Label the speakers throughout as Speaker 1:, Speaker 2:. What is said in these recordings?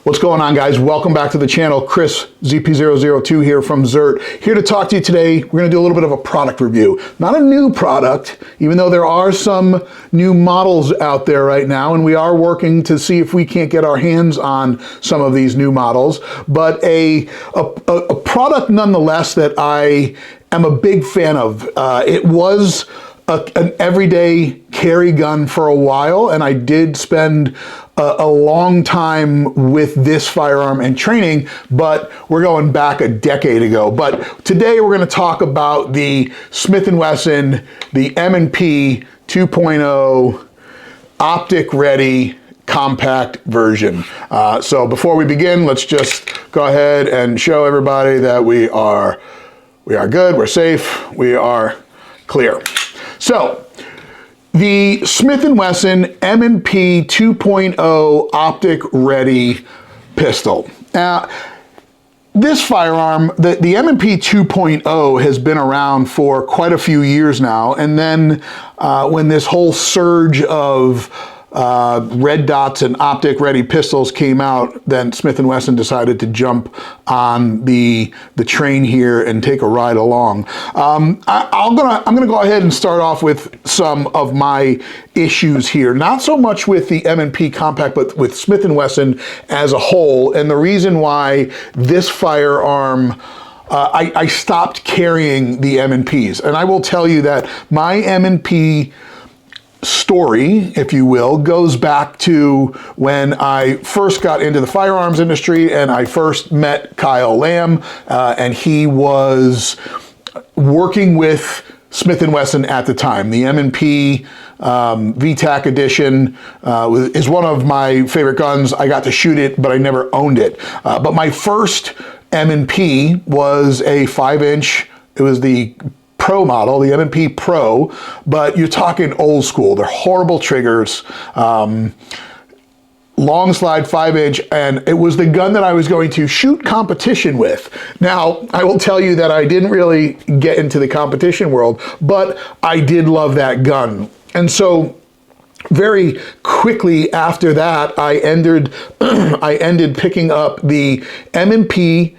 Speaker 1: What's going on, guys? Welcome back to the channel. Chris, ZP002 here from ZERT. Here to talk to you today. We're going to do a little bit of a product review. Not a new product, even though there are some new models out there right now, and we are working to see if we can't get our hands on some of these new models, but a product nonetheless that I am a big fan of. It was an everyday carry gun for a while, and I did spend a long time with this firearm and training, but we're going back a decade ago. But today we're going to talk about the Smith Wesson, the M&P 2.0 optic ready compact version. So before we begin, let's just go ahead and show everybody that we are good, we're safe, we are clear. So the Smith Wesson M&P 2.0 optic ready pistol. Now, this firearm, the M&P 2.0 has been around for quite a few years now, and then when this whole surge of red dots and optic ready pistols came out, then Smith & Wesson decided to jump on the train here and take a ride along. I'm gonna go ahead and start off with some of my issues here, not so much with the M&P compact, but with Smith & Wesson as a whole, and the reason why this firearm I stopped carrying the M&Ps. And I will tell you that my M&P story, if you will, goes back to when I first got into the firearms industry and I first met Kyle Lamb, and he was working with Smith & Wesson at the time. The M&P VTAC edition is one of my favorite guns. I got to shoot it, but I never owned it. But my first M&P was a 5-inch, it was the Pro model, the M&P Pro, but you're talking old school. They're horrible triggers, long slide 5-inch, and it was the gun that I was going to shoot competition with. Now, I will tell you that I didn't really get into the competition world, but I did love that gun. And so very quickly after that, I ended picking up the M&P,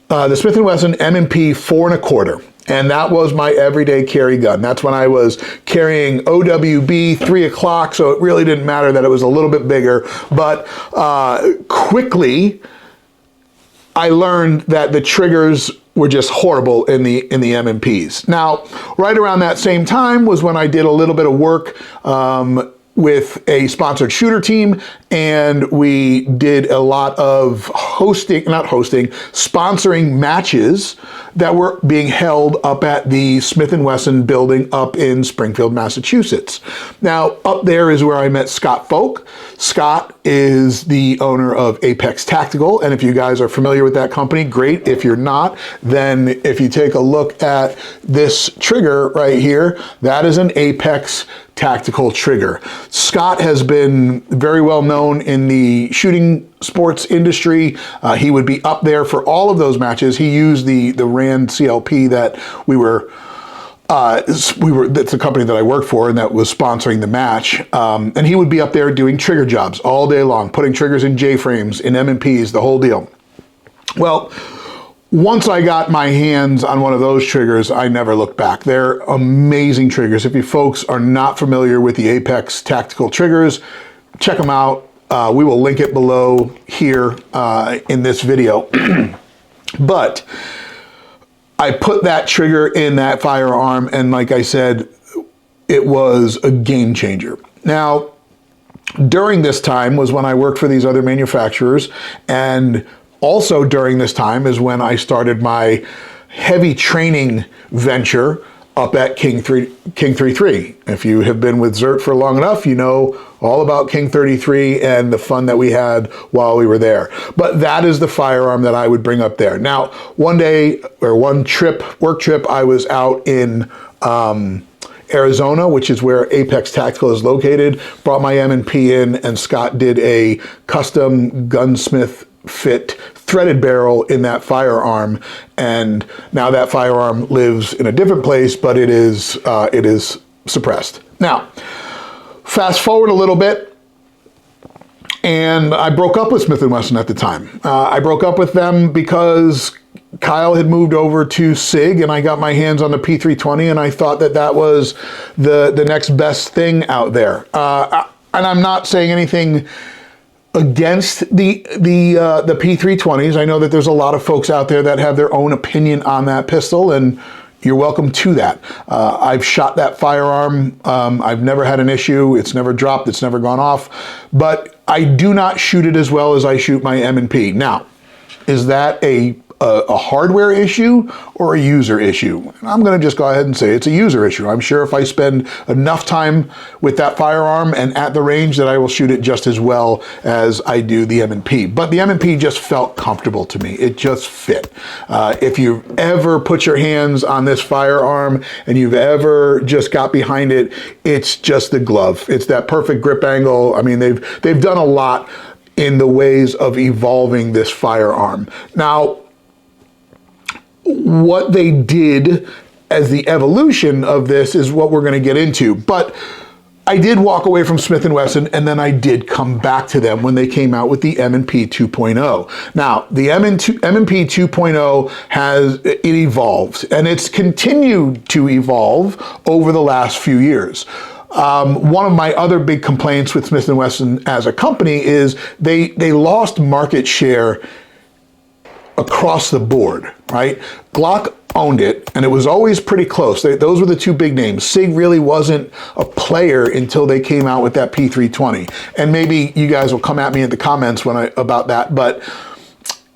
Speaker 1: the Smith & Wesson M&P 4.25. And that was my everyday carry gun. That's when I was carrying OWB 3 o'clock, so it really didn't matter that it was a little bit bigger. But quickly, I learned that the triggers were just horrible in the M&Ps. Now, right around that same time was when I did a little bit of work with a sponsored shooter team, and we did a lot of sponsoring matches that were being held up at the Smith & Wesson building up in Springfield, Massachusetts. Now, up there is where I met Scott Folk. Scott is the owner of Apex Tactical, and if you guys are familiar with that company, great. If you're not, then if you take a look at this trigger right here, that is an Apex Tactical trigger. Scott has been very well known in the shooting sports industry. He would be up there for all of those matches. He used the Rand CLP that that's the company that I worked for and that was sponsoring the match. And he would be up there doing trigger jobs all day long, putting triggers in J-frames, in M&Ps, the whole deal. Well, once I got my hands on one of those triggers, I never looked back. They're amazing triggers. If you folks are not familiar with the Apex Tactical triggers, check them out. We will link it below here in this video. But I put that trigger in that firearm, and like I said, it was a game changer. Now, during this time was when I worked for these other manufacturers, and also during this time is when I started my heavy training venture up at King 33. If you have been with ZERT for long enough, you know all about King 33 and the fun that we had while we were there. But that is the firearm that I would bring up there. Now, one day, or one work trip, I was out in Arizona, which is where Apex Tactical is located, brought my M&P in, and Scott did a custom gunsmith fit threaded barrel in that firearm, and now that firearm lives in a different place, but it is suppressed. Now, fast forward a little bit, And I broke up with Smith Wesson at the time. I broke up with them because Kyle had moved over to SIG, and I got my hands on the P320, and I thought that that was the next best thing out there. And I'm not saying anything against the P320s. I know that there's a lot of folks out there that have their own opinion on that pistol, and you're welcome to that. I've shot that firearm. I've never had an issue. It's never dropped. It's never gone off. But I do not shoot it as well as I shoot my M&P. Now, is that a hardware issue or a user issue? I'm going to just go ahead and say it's a user issue. I'm sure if I spend enough time with that firearm and at the range that I will shoot it just as well as I do the M&P. But the M&P just felt comfortable to me. It just fit. If you've ever put your hands on this firearm and you've ever just got behind it, it's just the glove. It's that perfect grip angle. I mean, they've done a lot in the ways of evolving this firearm. Now, what they did as the evolution of this is what we're going to get into. But I did walk away from Smith & Wesson, and then I did come back to them when they came out with the M&P 2.0. Now, the M&P 2.0 it evolved, and it's continued to evolve over the last few years. One of my other big complaints with Smith & Wesson as a company is they lost market share across the board, right? Glock owned it, and it was always pretty close. Those were the two big names. SIG really wasn't a player until they came out with that P320. And maybe you guys will come at me in the comments about that, but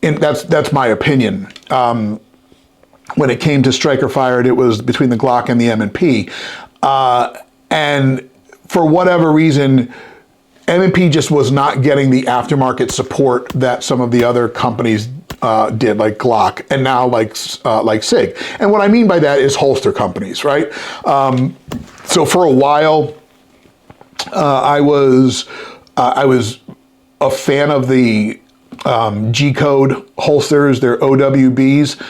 Speaker 1: that's my opinion. When it came to striker fired, it was between the Glock and the M&P. And for whatever reason, M&P just was not getting the aftermarket support that some of the other companies did, like Glock, and now like SIG. And what I mean by that is holster companies, right? So for a while, I was a fan of the G-code holsters, their OWBs.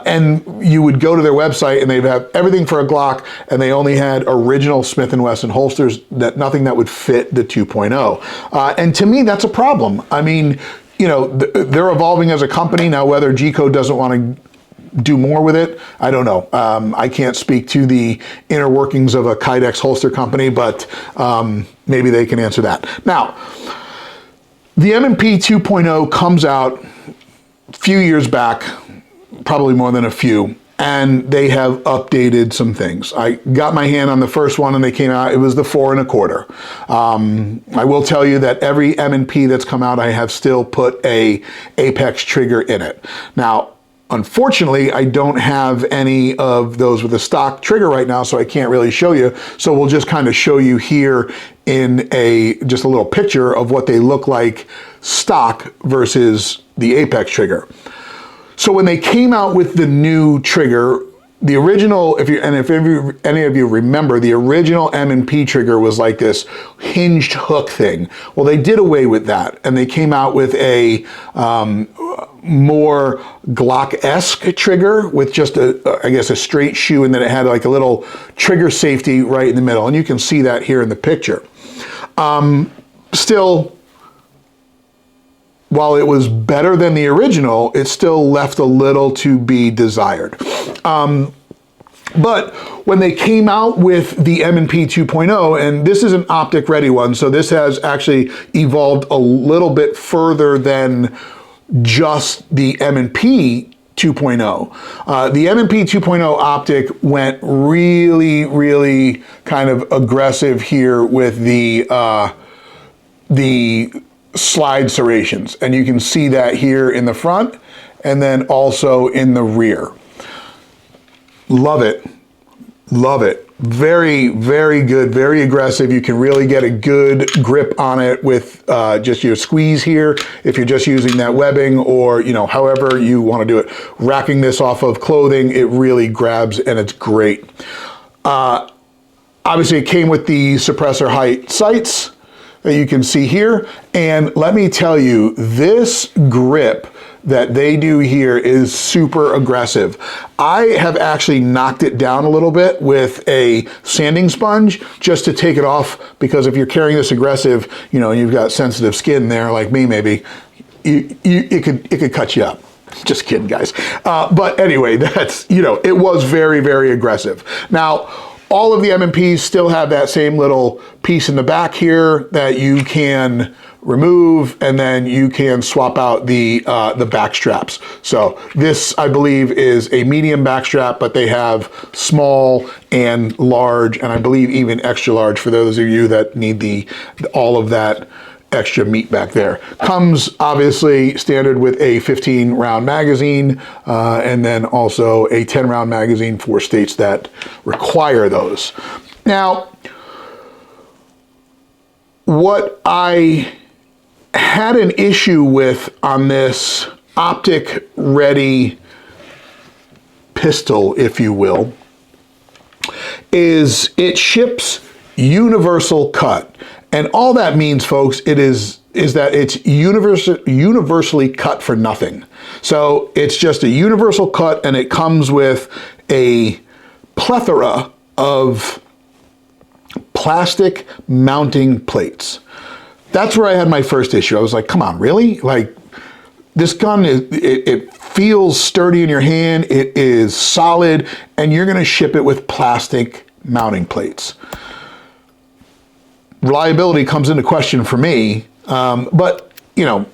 Speaker 1: And you would go to their website and they'd have everything for a Glock, and they only had original Smith & Wesson holsters, nothing that would fit the 2.0. And to me, that's a problem. I mean, you know, they're evolving as a company. Now, whether G-Code doesn't want to do more with it, I don't know. I can't speak to the inner workings of a Kydex holster company, but maybe they can answer that. Now, the M&P 2.0 comes out a few years back, probably more than a few, and they have updated some things. I got my hand on the first one and they came out, it was the 4 1/4. I will tell you that every M&P that's come out, I have still put a Apex trigger in it. Now, unfortunately, I don't have any of those with a stock trigger right now, so I can't really show you. So we'll just kind of show you here in just a little picture of what they look like stock versus the Apex trigger. So when they came out with the new trigger, the original, if any of you remember, the original M&P trigger was like this hinged hook thing. Well, they did away with that, and they came out with a more Glock-esque trigger with just I guess a straight shoe, and then it had like a little trigger safety right in the middle, and you can see that here in the picture. Still, while it was better than the original, it still left a little to be desired. But when they came out with the M&P 2.0, and this is an optic ready one, so this has actually evolved a little bit further than just the M&P 2.0. The M&P 2.0 optic went really, really kind of aggressive here with the slide serrations, and you can see that here in the front and then also in the rear. Love it, love it. Very, very good, very aggressive. You can really get a good grip on it with just your squeeze here if you're just using that webbing, or you know, however you want to do it. Racking this off of clothing, it really grabs and it's great. Obviously it came with the suppressor height sights that you can see here, and let me tell you, this grip that they do here is super aggressive. I have actually knocked it down a little bit with a sanding sponge just to take it off, because if you're carrying this aggressive, you know, and you've got sensitive skin there like me maybe, it could cut you up. Just kidding, guys. But anyway, that's, you know, it was very, very aggressive. Now, all of the M&Ps still have that same little piece in the back here that you can remove, and then you can swap out the back straps. So this, I believe, is a medium back strap, but they have small and large, and I believe even extra large for those of you that need all of that extra meat back there. Comes obviously standard with a 15 round magazine, and then also a 10 round magazine for states that require those. Now, what I had an issue with on this optic ready pistol, if you will, is it ships universal cut. And all that means, folks, is that it's universally cut for nothing. So it's just a universal cut, and it comes with a plethora of plastic mounting plates. That's where I had my first issue. I was like, come on, really? Like, this gun, it feels sturdy in your hand, it is solid, and you're gonna ship it with plastic mounting plates. Reliability comes into question for me, but, you know,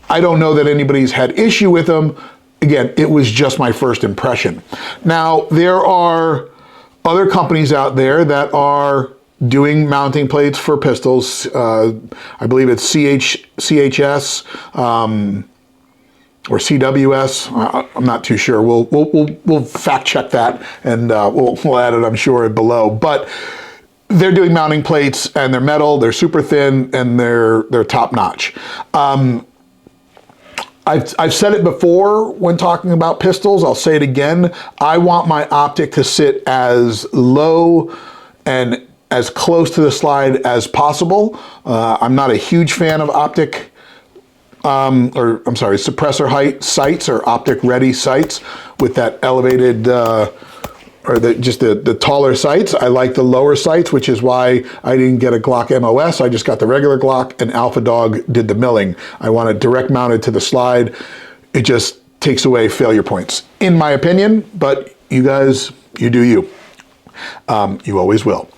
Speaker 1: I don't know that anybody's had issue with them. Again, it was just my first impression. Now, there are other companies out there that are doing mounting plates for pistols. I believe it's CHS or CWS. I'm not too sure. We'll fact check that, and we'll add it, I'm sure, below. But they're doing mounting plates, and they're metal, they're super thin, and they're top notch. I've said it before when talking about pistols, I'll say it again. I want my optic to sit as low and as close to the slide as possible. I'm not a huge fan of optic, suppressor height sights or optic ready sights with that elevated, or just the taller sights. I like the lower sights, which is why I didn't get a Glock MOS. I just got the regular Glock, and Alpha Dog did the milling. I want it direct mounted to the slide. It just takes away failure points, in my opinion, but you guys, you do you. You always will.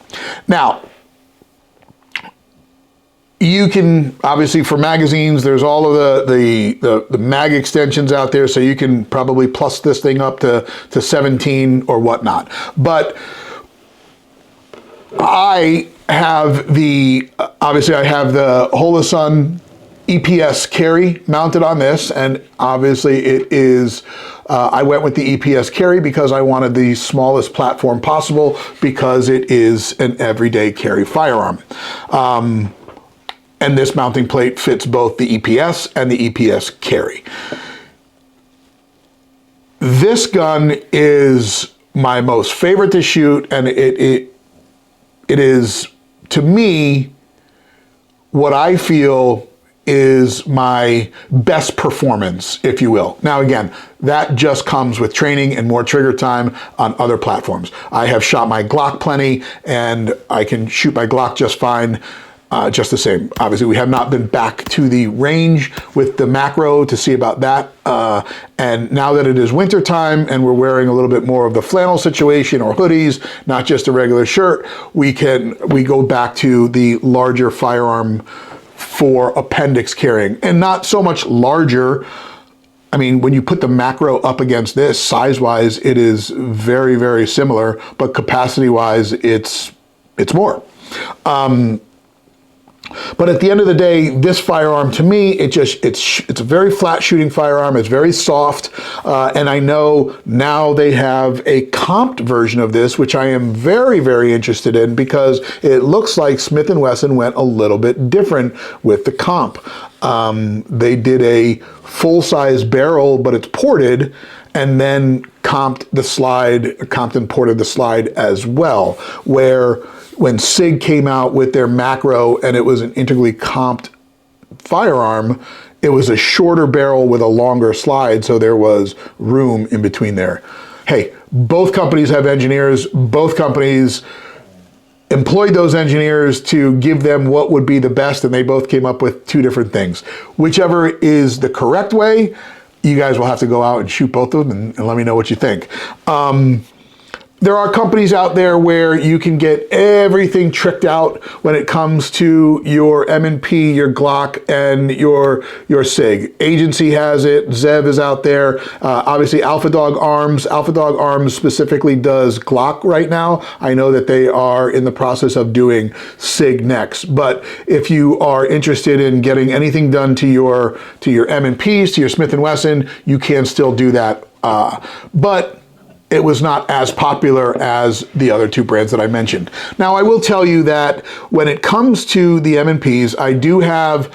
Speaker 1: Now, you can, obviously for magazines, there's all of the mag extensions out there, so you can probably plus this thing up to 17 or whatnot. But I have obviously I have the Holosun EPS carry mounted on this, and obviously it is, I went with the EPS carry because I wanted the smallest platform possible, because it is an everyday carry firearm. And this mounting plate fits both the EPS and the EPS carry. This gun is my most favorite to shoot, and it is, to me, what I feel is my best performance, if you will. Now again, that just comes with training and more trigger time on other platforms. I have shot my Glock plenty, and I can shoot my Glock just fine. Just the same. Obviously, we have not been back to the range with the macro to see about that. And now that it is winter time and we're wearing a little bit more of the flannel situation or hoodies, not just a regular shirt, we go back to the larger firearm for appendix carrying, and not so much larger. I mean, when you put the macro up against this, size-wise, it is very, very similar, but capacity-wise, it's more. But at the end of the day, this firearm, to me, it's a very flat shooting firearm. It's very soft, and I know now they have a comped version of this, which I am very, very interested in, because it looks like Smith Wesson went a little bit different with the comp. They did a full-size barrel, but it's ported, and then comped and ported the slide as well, where when SIG came out with their macro and it was an integrally comped firearm, it was a shorter barrel with a longer slide, so there was room in between there. Hey, both companies have engineers. Both companies employed those engineers to give them what would be the best, and they both came up with two different things. Whichever is the correct way, you guys will have to go out and shoot both of them and let me know what you think. There are companies out there where you can get everything tricked out when it comes to your M&P, your Glock, and your SIG. Agency has it, Zev is out there. Obviously Alpha Dog Arms. Alpha Dog Arms specifically does Glock right now. I know that they are in the process of doing SIG next. But if you are interested in getting anything done to your M&Ps, to your Smith & Wesson, you can still do that. But it was not as popular as the other two brands that I mentioned. Now, I will tell you that when it comes to the M&Ps, I do have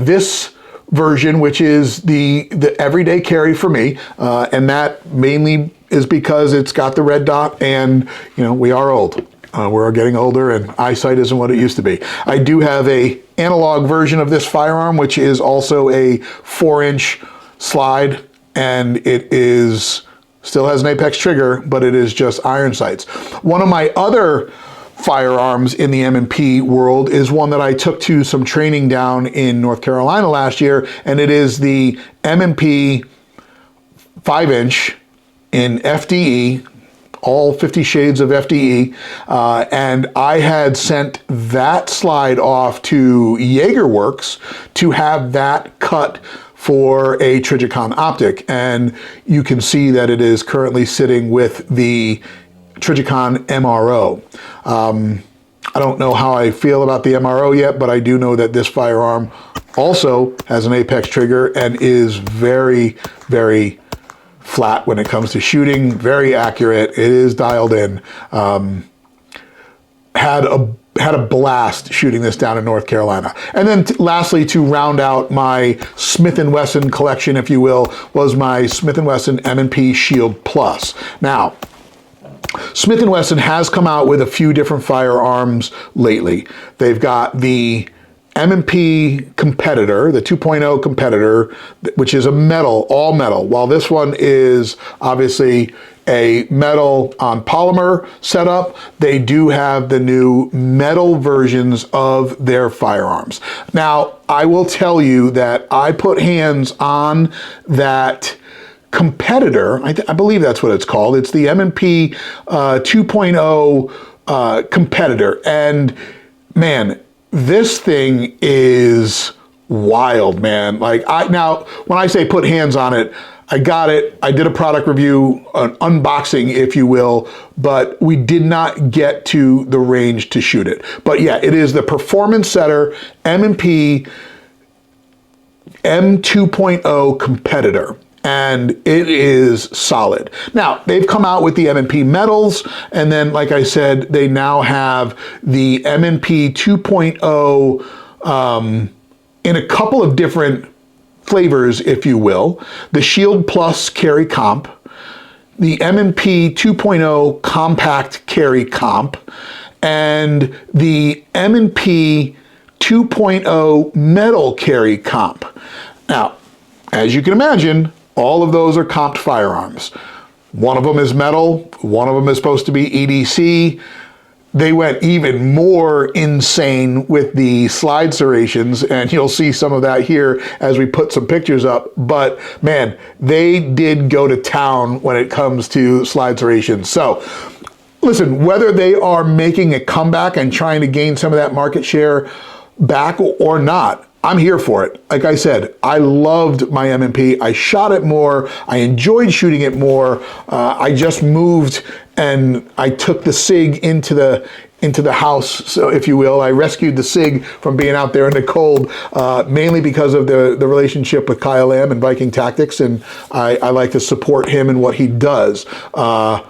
Speaker 1: this version, which is the everyday carry for me, and that mainly is because it's got the red dot, and we are old. We're getting older, and eyesight isn't what it used to be. I do have a analog version of this firearm, which is also a 4-inch slide, and it is still has an apex trigger, but it is just iron sights. One of my other firearms in the M&P world is one that I took to some training down in North Carolina last year, and it is the M&P 5-inch in FDE, all 50 shades of FDE, and I had sent that slide off to JagerWorks to have that cut for a Trijicon optic, and you can see that it is currently sitting with the Trijicon MRO. I don't know how I feel about the MRO yet, but I do know that this firearm also has an apex trigger and is very, very flat when it comes to shooting, very accurate. It is dialed in. Had a blast shooting this down in North Carolina. And then lastly, to round out my Smith & Wesson collection, if you will, was my Smith & Wesson M&P Shield Plus. Now, Smith & Wesson has come out with a few different firearms lately. They've got the M&P Competitor, the 2.0 Competitor, which is a metal, all metal, while this one is obviously a metal on polymer setup. They do have the new metal versions of their firearms. Now, I will tell you that I put hands on that Competitor, I believe that's what it's called. It's the M&P 2.0 Competitor, and man, this thing is wild, man. Now, when I say put hands on it, I got it, I did a product review, an unboxing, if you will, but we did not get to the range to shoot it. But yeah, it is the Performance Setter M&P M2.0 Competitor, and it is solid. Now, they've come out with the M&P metals, and then, like I said, they now have the M&P 2.0 in a couple of different flavors, if you will. The Shield Plus Carry Comp, the M&P 2.0 Compact Carry Comp, and the M&P 2.0 Metal Carry Comp. Now, as you can imagine, all of those are comped firearms. One of them is metal, one of them is supposed to be EDC. They went even more insane with the slide serrations, and you'll see some of that here as we put some pictures up. But man, they did go to town when it comes to slide serrations. So listen, whether they are making a comeback and trying to gain some of that market share back or not, I'm here for it. Like I said, I loved my M&P. I shot it more. I enjoyed shooting it more. I just moved and I took the SIG into the house, so if you will. I rescued the SIG from being out there in the cold, mainly because of the relationship with Kyle Lamb and Viking Tactics, and I like to support him and what he does. I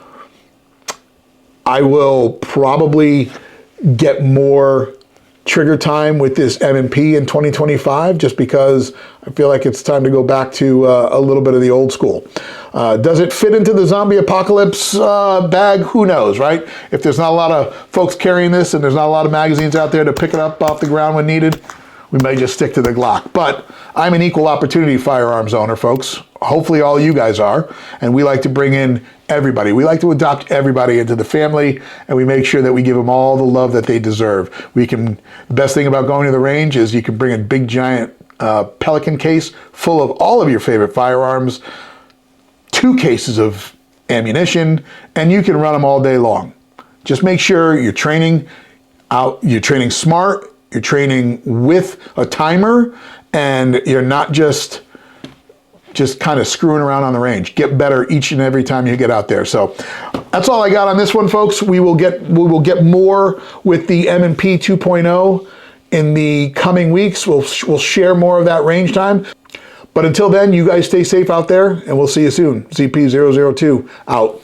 Speaker 1: will probably get more trigger time with this M&P in 2025, just because I feel like it's time to go back to a little bit of the old school. Does it fit into the zombie apocalypse bag? Who knows, right? If there's not a lot of folks carrying this and there's not a lot of magazines out there to pick it up off the ground when needed, we may just stick to the Glock. But I'm an equal opportunity firearms owner, folks. Hopefully all you guys are. And we like to bring in everybody. We like to adopt everybody into the family, and we make sure that we give them all the love that they deserve. The best thing about going to the range is you can bring a big giant Pelican case full of all of your favorite firearms, 2 cases of ammunition, and you can run them all day long. Just make sure you're training smart, you're training with a timer, and you're not just kind of screwing around on the range. Get better each and every time you get out there. So that's all I got on this one, folks. We will get more with the M&P 2.0 in the coming weeks. We'll share more of that range time. But until then, you guys stay safe out there, and we'll see you soon. ZP002 out.